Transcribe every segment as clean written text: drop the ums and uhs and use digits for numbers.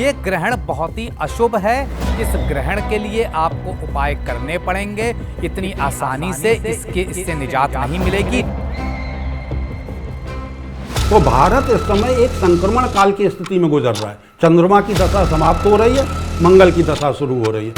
ये ग्रहण बहुत ही अशुभ है। इस ग्रहण के लिए आपको उपाय करने पड़ेंगे। इतनी आसानी से इससे निजात नहीं मिलेगी। तो भारत इस समय एक संक्रमण काल की स्थिति में गुजर रहा है। चंद्रमा की दशा समाप्त हो रही है, मंगल की दशा शुरू हो रही है।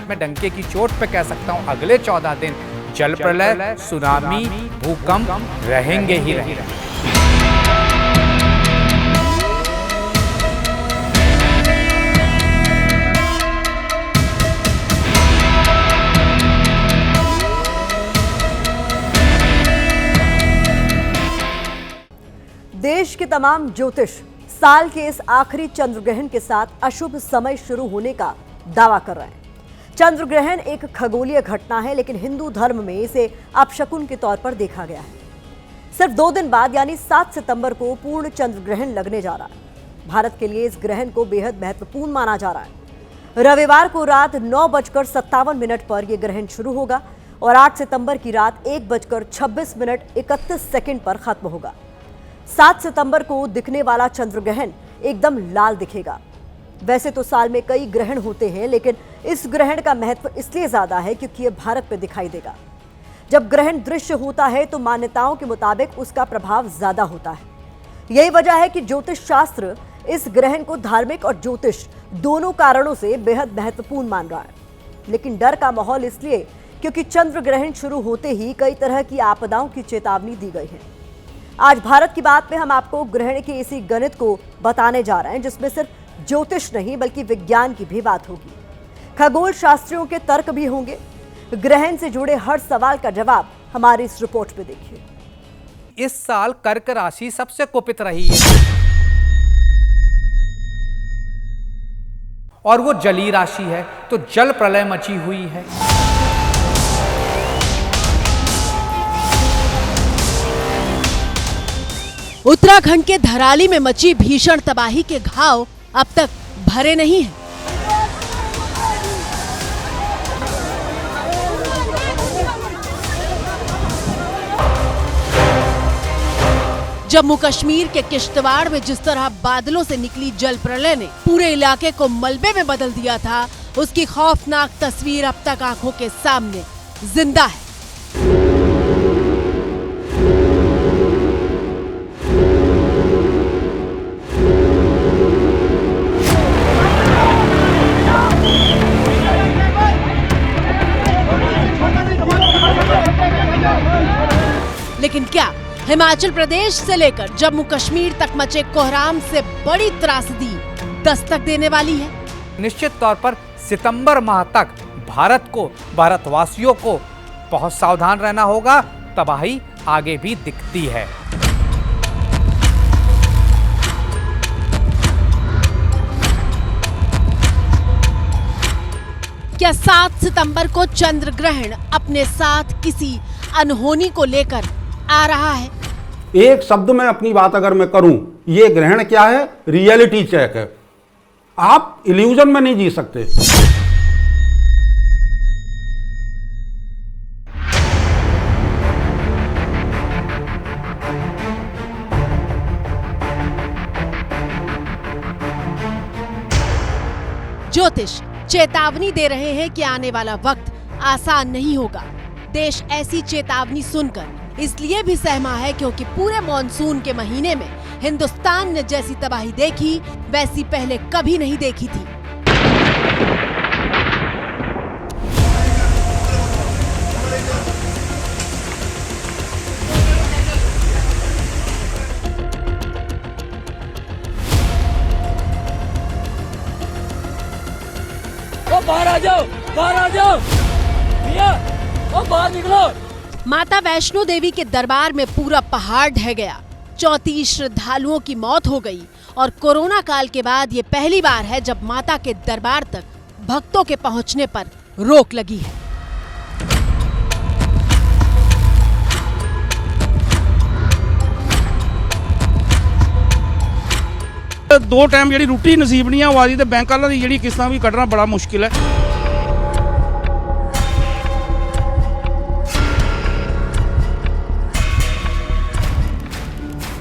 मैं डंके की चोट पे कह सकता हूं, अगले 14 दिन जल प्रलय, सुनामी, भूकंप रहेंगे ही रहेंगे। देश के तमाम ज्योतिष साल के इस आखिरी चंद्र ग्रहण के साथ अशुभ समय शुरू होने का दावा कर रहे हैं। चंद्र ग्रहण एक खगोलीय घटना है, लेकिन हिंदू धर्म में इसे अपशकुन के तौर पर देखा गया है। सिर्फ 2 दिन बाद यानी 7 सितंबर को पूर्ण चंद्र ग्रहण लगने जा रहा है। भारत के लिए इस ग्रहण को बेहद महत्वपूर्ण माना जा रहा है। रविवार को रात 9:57 पर यह ग्रहण शुरू होगा और 8 सितंबर की रात 1:26:31 पर खत्म होगा। 7 सितंबर को दिखने वाला चंद्र ग्रहण एकदम लाल दिखेगा। वैसे तो साल में कई ग्रहण होते हैं, लेकिन इस ग्रहण का महत्व इसलिए ज्यादा है क्योंकि यह भारत में दिखाई देगा। जब ग्रहण दृश्य होता है तो मान्यताओं के मुताबिक उसका प्रभाव ज्यादा होता है। यही वजह है कि ज्योतिष शास्त्र इस ग्रहण को धार्मिक और ज्योतिष दोनों कारणों से बेहद महत्वपूर्ण मान रहा है। लेकिन डर का माहौल इसलिए क्योंकि चंद्र ग्रहण शुरू होते ही कई तरह की आपदाओं की चेतावनी दी गई है। आज भारत की बात में हम आपको ग्रहण के इसी गणित को बताने जा रहे हैं, जिसमें सिर्फ ज्योतिष नहीं बल्कि विज्ञान की भी बात होगी। खगोल शास्त्रियों के तर्क भी होंगे। ग्रहण से जुड़े हर सवाल का जवाब हमारी इस रिपोर्ट में देखिए। इस साल कर्क राशि सबसे कुपित रही है और वो जलीय राशि है, तो जल प्रलय मची हुई है। उत्तराखंड के धराली में मची भीषण तबाही के घाव अब तक भरे नहीं हैं। जम्मू कश्मीर के किश्तवाड़ में जिस तरह बादलों से निकली जल प्रलय ने पूरे इलाके को मलबे में बदल दिया था, उसकी खौफनाक तस्वीर अब तक आंखों के सामने जिंदा है। लेकिन क्या हिमाचल प्रदेश से लेकर जम्मू कश्मीर तक मचे कोहराम से बड़ी त्रासदी दस्तक देने वाली है? निश्चित तौर पर सितंबर माह तक भारतवासियों को बहुत सावधान रहना होगा। तबाही आगे भी दिखती है। क्या 7 सितंबर को चंद्र ग्रहण अपने साथ किसी अनहोनी को लेकर आ रहा है? एक शब्द में अपनी बात अगर मैं करूं, ये ग्रहण क्या है? रियलिटी चेक है। आप इल्यूजन में नहीं जी सकते। ज्योतिष चेतावनी दे रहे हैं कि आने वाला वक्त आसान नहीं होगा। देश ऐसी चेतावनी सुनकर इसलिए भी सहमा है क्योंकि पूरे मॉनसून के महीने में हिंदुस्तान ने जैसी तबाही देखी वैसी पहले कभी नहीं देखी थी। बाहर आ जाओ, बाहर आ जाओ भैया, बाहर निकलो। माता वैष्णो देवी के दरबार में पूरा पहाड़ ढह गया। 34 श्रद्धालुओं की मौत हो गई और कोरोना काल के बाद ये पहली बार है जब माता के दरबार तक भक्तों के पहुंचने पर रोक लगी है। दो टाइम जी रोटी नसीब नहीं आ रही तो बैंक वालों की जी किस्तां भी कटना बड़ा मुश्किल है।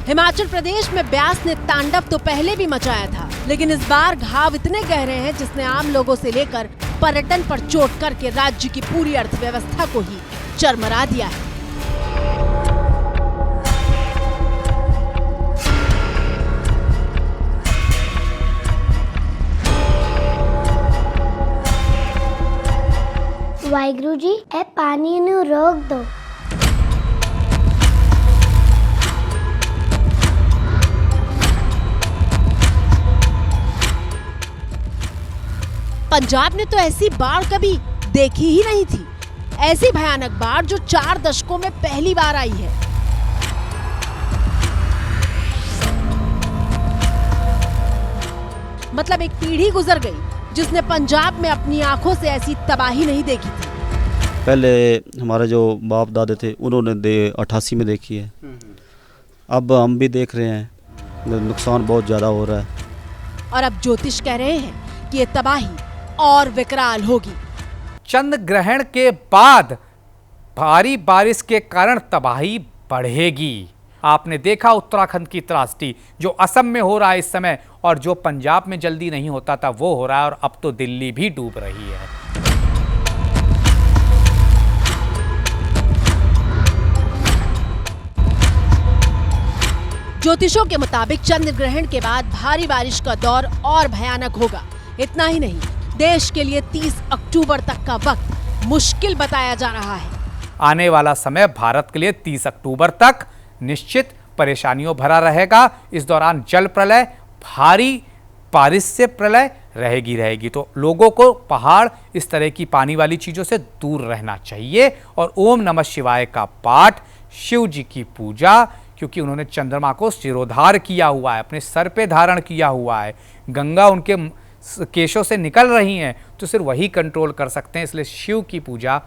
हिमाचल प्रदेश में ब्यास ने तांडव तो पहले भी मचाया था, लेकिन इस बार घाव इतने गहरे हैं जिसने आम लोगों से लेकर पर्यटन पर चोट करके राज्य की पूरी अर्थव्यवस्था को ही चरमरा दिया है। वाहिगुरु जी ए पानी नु रोक दो। पंजाब ने तो ऐसी बाढ़ कभी देखी ही नहीं थी। ऐसी भयानक बाढ़ जो 4 दशकों में पहली बार आई है। मतलब एक पीढ़ी गुजर गई जिसने पंजाब में अपनी आंखों से ऐसी तबाही नहीं देखी थी। पहले हमारे जो बाप दादे थे उन्होंने 88 में देखी है, अब हम भी देख रहे हैं, नुकसान बहुत ज़्यादा हो रहा है। और अब ज्योतिष कह रहे हैं कि ये तबाही और विकराल होगी। चंद्र ग्रहण के बाद भारी बारिश के कारण तबाही बढ़ेगी। आपने देखा उत्तराखंड की त्रासदी जो असम में हो रहा है इस समय, और जो पंजाब में जल्दी नहीं होता था वो हो रहा है, और अब तो दिल्ली भी डूब रही है। ज्योतिषों के मुताबिक चंद्र ग्रहण के बाद भारी बारिश का दौर और भयानक होगा। इतना ही नहीं, देश के लिए 30 अक्टूबर तक का वक्त मुश्किल बताया जा रहा है। आने वाला समय भारत के लिए 30 अक्टूबर तक निश्चित परेशानियों भरा रहेगा। इस दौरान जल प्रलय, भारी बारिश से प्रलय रहेगी। तो लोगों को पहाड़, इस तरह की पानी वाली चीज़ों से दूर रहना चाहिए, और ओम नमः शिवाय का पाठ, शिव जी की पूजा, क्योंकि उन्होंने चंद्रमा को सिरोधार किया हुआ है, अपने सर पे धारण किया हुआ है, गंगा उनके केशों से निकल रही हैं, तो सिर्फ वही कंट्रोल कर सकते हैं, इसलिए शिव की पूजा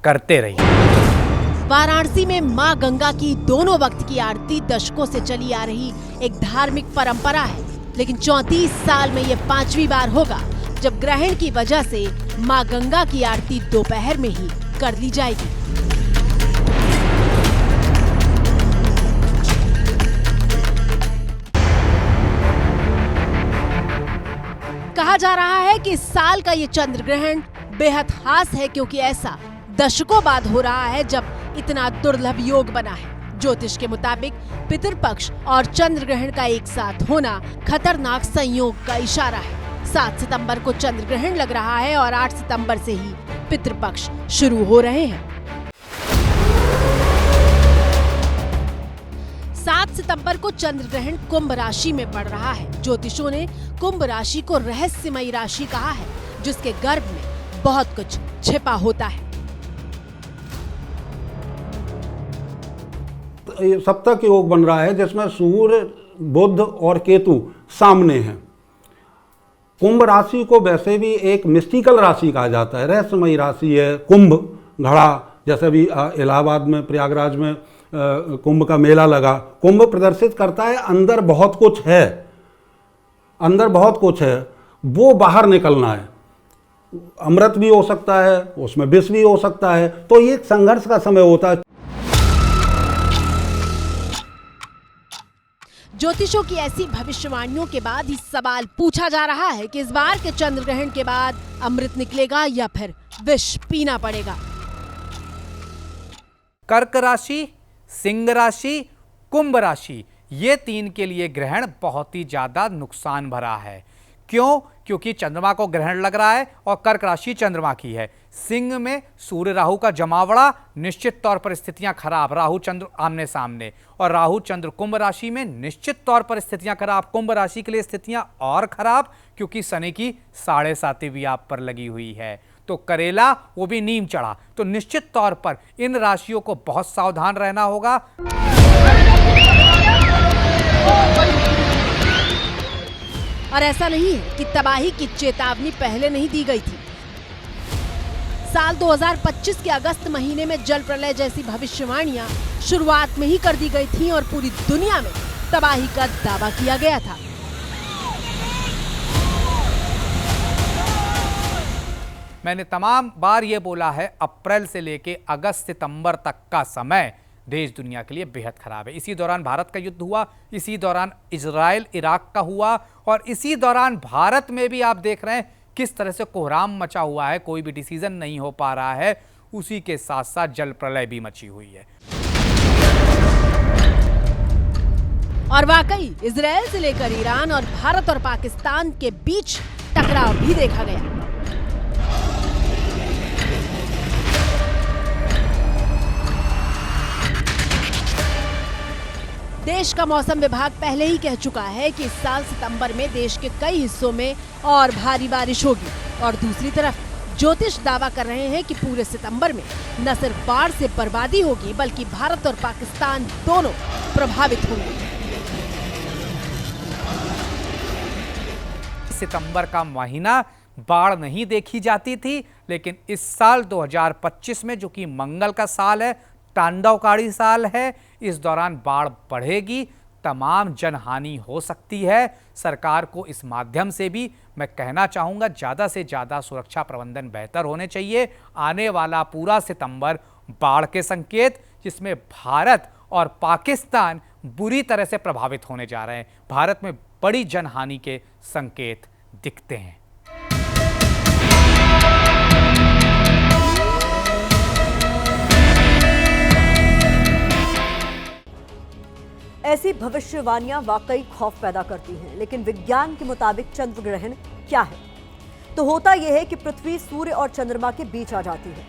करते रहिए। वाराणसी में मां गंगा की दोनों वक्त की आरती दशकों से चली आ रही एक धार्मिक परंपरा है, लेकिन 34 साल में यह 5वीं बार होगा जब ग्रहण की वजह से मां गंगा की आरती दोपहर में ही कर ली जाएगी। कहा जा रहा है कि इस साल का ये चंद्र ग्रहण बेहद खास है, क्योंकि ऐसा दशकों बाद हो रहा है जब इतना दुर्लभ योग बना है। ज्योतिष के मुताबिक पितृपक्ष और चंद्र ग्रहण का एक साथ होना खतरनाक संयोग का इशारा है। 7 सितंबर को चंद्र ग्रहण लग रहा है और 8 सितंबर से ही पितृपक्ष शुरू हो रहे हैं। 7 सितंबर को चंद्र ग्रहण कुंभ राशि में पड़ रहा है। ज्योतिषों ने कुंभ राशि को रहस्यमयी राशि कहा है, जिसके गर्भ में बहुत कुछ छिपा होता है। सप्तक योग बन रहा है जिसमें सूर्य, बुध और केतु सामने हैं। कुंभ राशि को वैसे भी एक मिस्टिकल राशि कहा जाता है, रहस्यमयी राशि है। कुंभ घड़ा, जैसे भी इलाहाबाद में, प्रयागराज में कुंभ का मेला लगा, कुंभ प्रदर्शित करता है अंदर बहुत कुछ है, अंदर बहुत कुछ है, वो बाहर निकलना है। अमृत भी हो सकता है, उसमें विष भी हो सकता है, तो ये एक संघर्ष का समय होता है। ज्योतिषों की ऐसी भविष्यवाणियों के बाद ही सवाल पूछा जा रहा है कि इस बार के चंद्र ग्रहण के बाद अमृत निकलेगा या फिर विष पीना पड़ेगा। कर्क राशि, सिंह राशि, कुंभ राशि, ये 3 के लिए ग्रहण बहुत ही ज्यादा नुकसान भरा है। क्यों? क्योंकि चंद्रमा को ग्रहण लग रहा है और कर्क राशि चंद्रमा की है। सिंह में सूर्य राहु का जमावड़ा, निश्चित तौर पर स्थितियां खराब, राहु चंद्र आमने सामने, और राहु चंद्र कुंभ राशि में निश्चित तौर पर स्थितियां खराब। कुंभ राशि के लिए स्थितियां और खराब, क्योंकि शनि की 7.5 भी आप पर लगी हुई है, तो करेला वो भी नीम चढ़ा। तो निश्चित तौर पर इन राशियों को बहुत सावधान रहना होगा। और ऐसा नहीं है कि तबाही की चेतावनी पहले नहीं दी गई थी। साल 2025 के अगस्त महीने में जल प्रलय जैसी भविष्यवाणियां शुरुआत में ही कर दी गई थी और पूरी दुनिया में तबाही का दावा किया गया था। मैंने तमाम बार ये बोला है, अप्रैल से लेके अगस्त सितंबर तक का समय देश दुनिया के लिए बेहद खराब है। इसी दौरान भारत का युद्ध हुआ, इसी दौरान इजराइल इराक का हुआ, और इसी दौरान भारत में भी आप देख रहे हैं किस तरह से कोहराम मचा हुआ है, कोई भी डिसीजन नहीं हो पा रहा है। उसी के साथ साथ जल प्रलय भी मची हुई है। और वाकई इजराइल से लेकर ईरान और भारत और पाकिस्तान के बीच टकराव भी देखा गया। देश का मौसम विभाग पहले ही कह चुका है कि इस साल सितंबर में देश के कई हिस्सों में और भारी बारिश होगी, और दूसरी तरफ ज्योतिष दावा कर रहे हैं कि पूरे सितंबर में न सिर्फ बाढ़ से बर्बादी होगी बल्कि भारत और पाकिस्तान दोनों प्रभावित होंगे। सितंबर का महीना बाढ़ नहीं देखी जाती थी, लेकिन इस साल 2025 में, जो कि मंगल का साल है, तांडवकारी साल है, इस दौरान बाढ़ बढ़ेगी, तमाम जनहानि हो सकती है। सरकार को इस माध्यम से भी मैं कहना चाहूँगा, ज़्यादा से ज़्यादा सुरक्षा प्रबंधन बेहतर होने चाहिए। आने वाला पूरा सितंबर बाढ़ के संकेत, जिसमें भारत और पाकिस्तान बुरी तरह से प्रभावित होने जा रहे हैं। भारत में बड़ी जनहानि के संकेत दिखते हैं। ऐसी भविष्यवाणियां वाकई खौफ पैदा करती हैं, लेकिन विज्ञान के मुताबिक चंद्र ग्रहण क्या है? तो होता यह है कि पृथ्वी सूर्य और चंद्रमा के बीच आ जाती है।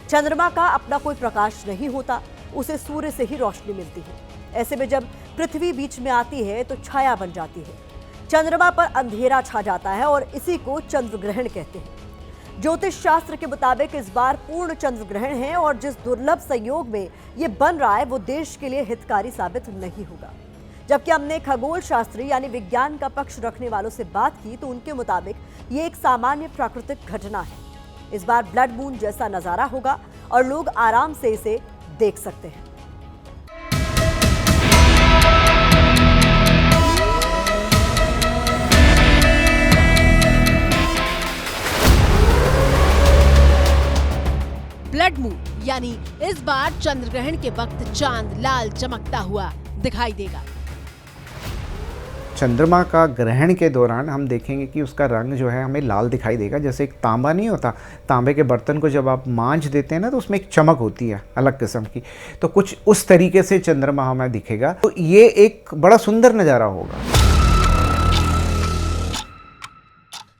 चंद्रमा का अपना कोई प्रकाश नहीं होता, उसे सूर्य से ही रोशनी मिलती है। ऐसे में जब पृथ्वी बीच में आती है तो छाया बन जाती है, चंद्रमा पर अंधेरा छा जाता है, और इसी को चंद्र ग्रहण कहते हैं। ज्योतिष शास्त्र के मुताबिक इस बार पूर्ण चंद्र ग्रहण है, और जिस दुर्लभ संयोग में ये बन रहा है वो देश के लिए हितकारी साबित नहीं होगा। जबकि हमने खगोल शास्त्री यानी विज्ञान का पक्ष रखने वालों से बात की तो उनके मुताबिक ये एक सामान्य प्राकृतिक घटना है। इस बार ब्लड मून जैसा नजारा होगा और लोग आराम से इसे देख सकते हैं। ब्लड मून यानी इस बार चंद्र ग्रहण के वक्त चांद लाल चमकता हुआ दिखाई देगा। चंद्रमा का ग्रहण के दौरान हम देखेंगे कि उसका रंग जो है हमें लाल दिखाई देगा। जैसे एक तांबा नहीं होता, तांबे के बर्तन को जब आप मांझ देते हैं ना तो उसमें एक चमक होती है अलग किस्म की, तो कुछ उस तरीके से चंद्रमा हमें दिखेगा। तो ये एक बड़ा सुंदर नज़ारा होगा।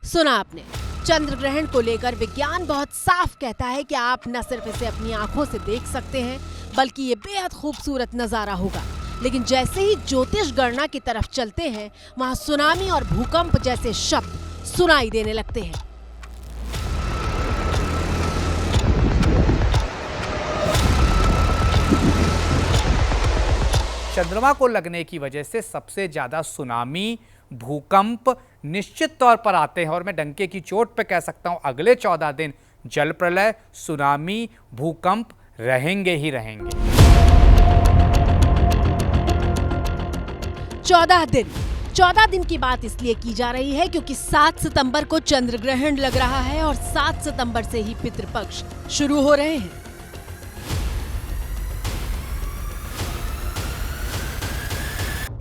सुना आपने, चंद्र ग्रहण को लेकर विज्ञान बहुत साफ कहता है कि आप न सिर्फ इसे अपनी आंखों से देख सकते हैं बल्कि ये बेहद खूबसूरत नजारा होगा। लेकिन जैसे ही ज्योतिष गणना की तरफ चलते हैं वहां सुनामी और भूकंप जैसे शब्द सुनाई देने लगते हैं। चंद्रमा को लगने की वजह से सबसे ज्यादा सुनामी, भूकंप निश्चित तौर पर आते हैं, और मैं डंके की चोट पे कह सकता हूं अगले 14 दिन जल प्रलय, सुनामी, भूकंप रहेंगे ही रहेंगे। 14 दिन की बात इसलिए की जा रही है क्योंकि 7 सितंबर को चंद्र ग्रहण लग रहा है और 7 सितंबर से ही पितृपक्ष शुरू हो रहे हैं।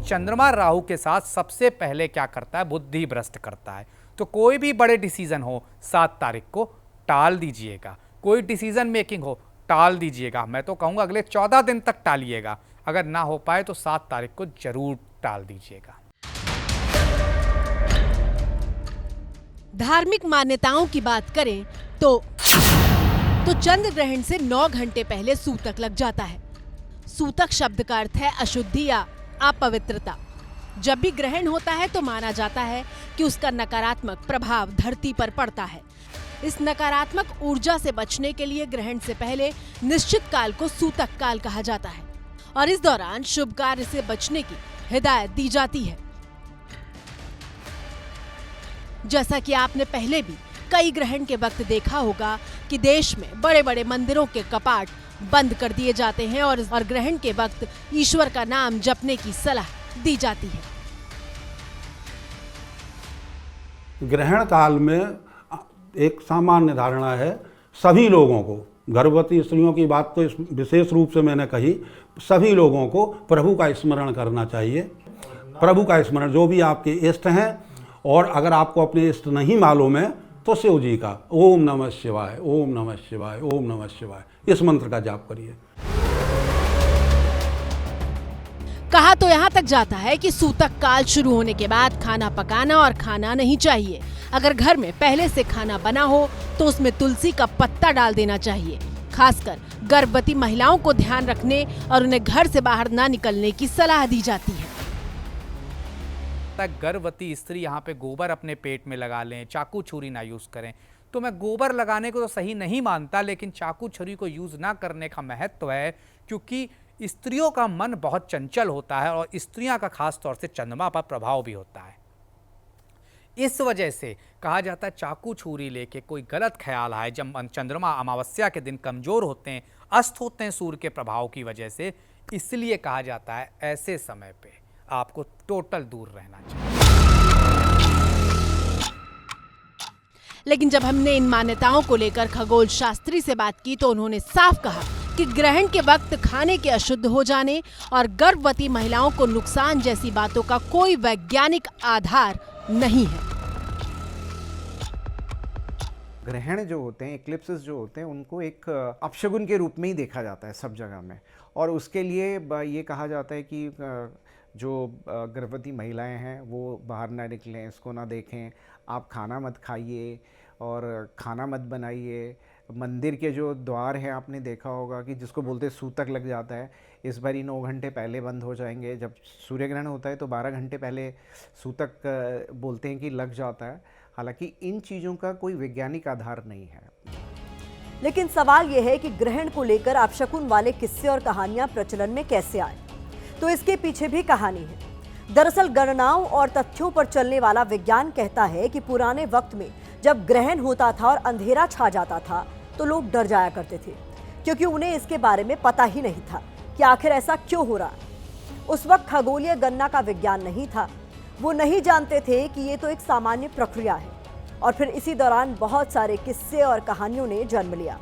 चंद्रमा राहु के साथ सबसे पहले क्या करता है? बुद्धि भ्रष्ट करता है। तो कोई भी बड़े डिसीजन हो 7 तारीख को टाल दीजिएगा, कोई डिसीजन मेकिंग हो टाल दीजिएगा। मैं तो कहूंगा अगले 14 दिन तक टालिएगा, अगर ना हो पाए तो 7 तारीख को जरूर टाल दीजिएगा। धार्मिक मान्यताओं की बात करें तो चंद्र ग्रहण से 9 घंटे पहले सूतक लग जाता है। सूतक शब्द का अर्थ है अशुद्धि या अपवित्रता। जब भी ग्रहण होता है तो माना जाता है कि उसका नकारात्मक प्रभाव धरती पर पड़ता है। इस नकारात्मक ऊर्जा से बचने के लिए ग्रहण से पहले निश्चित काल को सूतक काल कहा जाता है और इस दौरान शुभ कार्य से बचने की हिदायत दी जाती है। जैसा कि आपने पहले भी कई ग्रहण के वक्त देखा होगा कि देश में बड़े बड़े मंदिरों के कपाट बंद कर दिए जाते हैं और ग्रहण के वक्त ईश्वर का नाम जपने की सलाह दी जाती है। ग्रहण काल में एक सामान्य धारणा है, सभी लोगों को गर्भवती स्त्रियों की बात तो इस विशेष रूप से मैंने कही। सभी लोगों को प्रभु का स्मरण करना चाहिए, प्रभु का स्मरण, जो भी आपके इष्ट हैं, और अगर आपको अपने इष्ट नहीं मालूम है तो शिव जी का ओम नमः शिवाय, ओम नमः शिवाय, ओम नमः शिवाय, इस मंत्र का जाप करिए। कहा तो यहाँ तक जाता है कि सूतक काल शुरू होने के बाद खाना पकाना और खाना नहीं चाहिए। अगर घर में पहले से खाना बना हो तो उसमें तुलसी का पत्ता डाल देना चाहिए। खासकर गर्भवती महिलाओं को ध्यान रखने और उन्हें घर से बाहर ना निकलने की सलाह दी जाती है। गर्भवती स्त्री यहाँ पे गोबर अपने पेट में लगा लें, चाकू छुरी ना यूज करें। तो मैं गोबर लगाने को तो सही नहीं मानता, लेकिन चाकू छुरी को यूज ना करने का महत्व है, क्योंकि स्त्रियों का मन बहुत चंचल होता है और स्त्रियां का खास तौर से चंद्रमा पर प्रभाव भी होता है। इस वजह से कहा जाता है चाकू छुरी लेके कोई गलत ख्याल आए, जब चंद्रमा अमावस्या के दिन कमजोर होते हैं, अस्त होते हैं सूर्य के प्रभाव की वजह से, इसलिए कहा जाता है ऐसे समय पे आपको टोटल दूर रहना चाहिए। लेकिन जब हमने इन मान्यताओं को लेकर खगोल शास्त्री से बात की तो उन्होंने साफ कहा कि ग्रहण के वक्त खाने के अशुद्ध हो जाने और गर्भवती महिलाओं को नुकसान जैसी बातों का कोई वैज्ञानिक आधार नहीं है। ग्रहण जो होते हैं, इक्लिप्सेस जो होते हैं, उनको एक अपशगुन के रूप में ही देखा जाता है सब जगह में, और उसके लिए ये कहा जाता है कि जो गर्भवती महिलाएं हैं वो बाहर ना निकलें, इसको ना देखें, आप खाना मत खाइए और खाना मत बनाइए। मंदिर के जो द्वार हैं, आपने देखा होगा कि जिसको बोलते हैं सूतक लग जाता है, इस बार 9 घंटे पहले बंद हो जाएंगे। जब सूर्य ग्रहण होता है तो 12 घंटे पहले सूतक बोलते हैं कि लग जाता है। हालांकि इन चीज़ों का कोई वैज्ञानिक आधार नहीं है। लेकिन सवाल यह है कि ग्रहण को लेकर अपशकुन वाले किस्से और कहानियां प्रचलन में कैसे आए, तो इसके पीछे भी कहानी है। दरअसल गणनाओं और तथ्यों पर चलने वाला विज्ञान कहता है कि पुराने वक्त में जब ग्रहण होता था और अंधेरा छा जाता था तो लोग डर जाया करते थे, क्योंकि उन्हें इसके बारे में पता ही नहीं था कि आखिर ऐसा क्यों हो रहा है। उस वक्त खगोलीय गणना का विज्ञान नहीं था, वो नहीं जानते थे कि ये तो एक सामान्य प्रक्रिया है। और फिर इसी दौरान बहुत सारे किस्से और कहानियों ने जन्म लिया।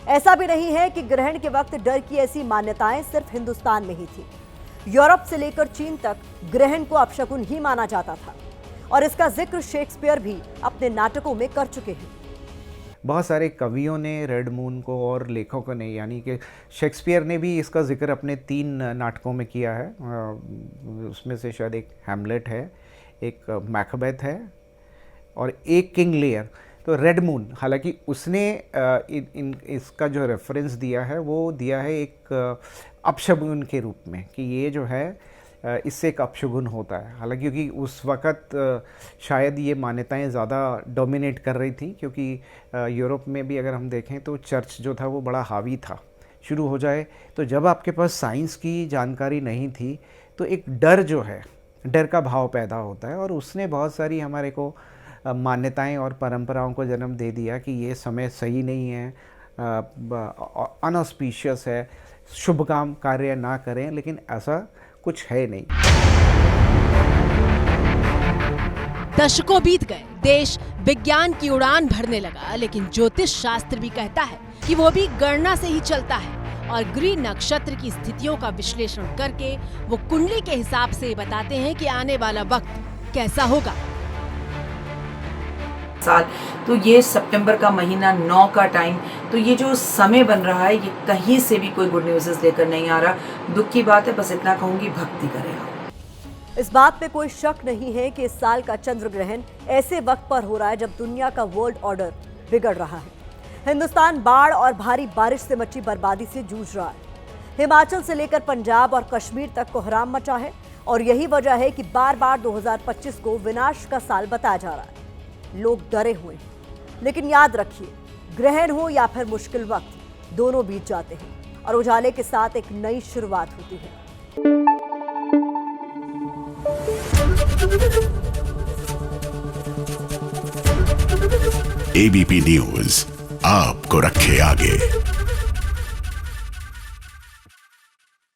ऐसा भी नहीं है कि ग्रहण के वक्त डर की ऐसी मान्यताएं सिर्फ हिंदुस्तान में ही थी। यूरोप से लेकर चीन तक ग्रहण को अपशकुन ही माना जाता था, और इसका जिक्र शेक्सपियर भी अपने नाटकों में कर चुके हैं। बहुत सारे कवियों ने रेड मून को, और लेखकों ने, यानी कि शेक्सपियर ने भी इसका जिक्र अपने 3 नाटकों में किया है। उसमें से शायद एक हैमलेट है, एक मैकबेथ है और एक किंग लियर। तो रेड मून, हालांकि उसने इसका जो रेफरेंस दिया है वो दिया है एक अपशगुन के रूप में, कि ये जो है इससे एक अपशगुन होता है। हालांकि क्योंकि उस वक़्त शायद ये मान्यताएं ज़्यादा डोमिनेट कर रही थी, क्योंकि यूरोप में भी अगर हम देखें तो चर्च जो था वो बड़ा हावी था। शुरू हो जाए तो जब आपके पास साइंस की जानकारी नहीं थी तो एक डर जो है, डर का भाव पैदा होता है, और उसने बहुत सारी हमारे को मान्यताएं और परंपराओं को जन्म दे दिया कि ये समय सही नहीं है, अनऑस्पिशियस है, शुभ काम कार्य ना करें। लेकिन ऐसा कुछ है नहीं। दशकों बीत गए, देश विज्ञान की उड़ान भरने लगा, लेकिन ज्योतिष शास्त्र भी कहता है कि वो भी गणना से ही चलता है, और गृह नक्षत्र की स्थितियों का विश्लेषण करके वो कुंडली के हिसाब से बताते हैं कि आने वाला वक्त कैसा होगा। साल तो ये सितंबर का महीना 9 का टाइम, तो ये जो समय बन रहा है ये कहीं से भी कोई गुड न्यूज़ लेकर नहीं आ रहा। दुख की बात है, बस इतना कहूंगी, भक्ति करें आप। इस बात पे कोई शक नहीं है कि इस साल का चंद्र ग्रहण ऐसे वक्त पर हो रहा है जब दुनिया का वर्ल्ड ऑर्डर बिगड़ रहा है। हिंदुस्तान बाढ़ और भारी बारिश से मची बर्बादी से जूझ रहा है। हिमाचल से लेकर पंजाब और कश्मीर तक कोहराम मचा है, और यही वजह है कि बार बार 2025 को विनाश का साल बताया जा रहा है। लोग डरे हुए हैं, लेकिन याद रखिए, ग्रहण हो या फिर मुश्किल वक्त, दोनों बीत जाते हैं और उजाले के साथ एक नई शुरुआत होती है। एबीपी न्यूज आपको रखे आगे।